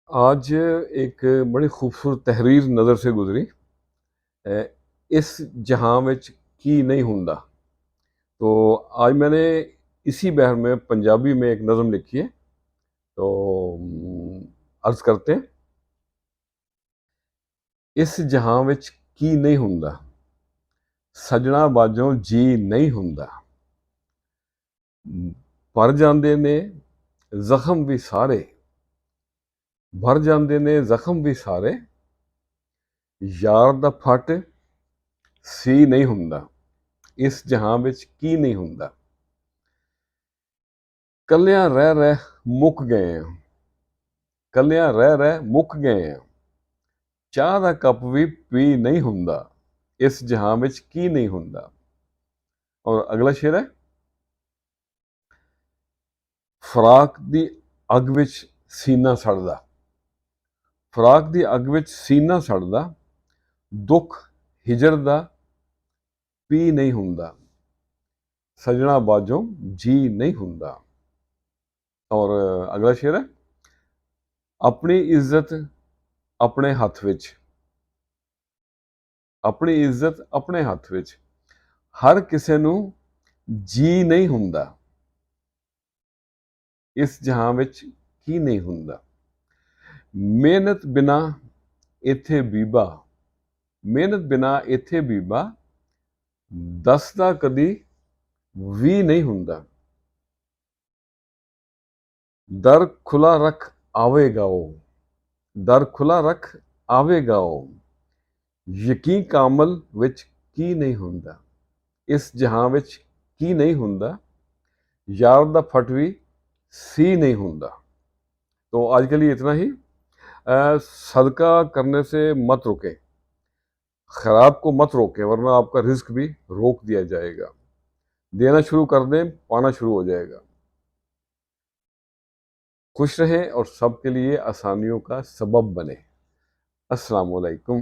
आज एक बड़ी खूबसूरत तहरीर नज़र से गुजरी। इस जहां विच की नहीं हुंदा। तो आज मैंने इसी बहर में पंजाबी में एक नज़म लिखी है। तो अर्ज करते हैं। इस जहां विच की नहीं हुंदा, सजना बाजों जी नहीं हुंदा। भर जांदे ने जख्म भी सारे, भर जांदे ने जख्म भी सारे, यार दा फट सी नहीं हुंदा। इस जहां विच की नहीं हुंदा। कलियां रह रह मुक गए हैं, कलियां रह रह मुक गए हैं। चाह दा कप भी पी नहीं हुंदा। इस जहां विच की नहीं हुंदा। और अगला शेर है, फराक दी अग विच सीना सड़दा, फराक दी अग विच सीना सड़दा। दुख हिजर दा पी नहीं हुंदा। सजना बाजों जी नहीं हुंदा। और अगला शेर है, अपनी इज्जत अपने हथ विच, अपनी इज्जत अपने हथ विच। हर किसे नू जी नहीं हुंदा। इस जहां विच की नहीं हुंदा। ਮਿਹਨਤ ਬਿਨਾ ਇੱਥੇ ਬੀਬਾ, ਮਿਹਨਤ ਬਿਨਾ ਇੱਥੇ ਬੀਬਾ, ਦੱਸਦਾ ਕਦੀ ਵੀ ਨਹੀਂ ਹੁੰਦਾ। ਦਰ ਖੁੱਲਾ ਰੱਖ ਆਵੇਗਾ ਉਹ, ਦਰ ਖੁੱਲਾ ਰੱਖ ਆਵੇਗਾ ਉਹ। ਯਕੀਨ ਕਾਮਲ ਵਿੱਚ ਕੀ ਨਹੀਂ ਹੁੰਦਾ। ਇਸ ਜਹਾਂ ਵਿੱਚ ਕੀ ਨਹੀਂ ਹੁੰਦਾ। यार दा फट भी सी नहीं हुंदा। तो आज के लिए इतना ही। सदका करने से मत रुके, खराब को मत रोके, वरना आपका रिस्क भी रोक दिया जाएगा। देना शुरू कर दें, पाना शुरू हो जाएगा। खुश रहें और सबके लिए आसानियों का सबब बने। अस्सलाम वालेकुम।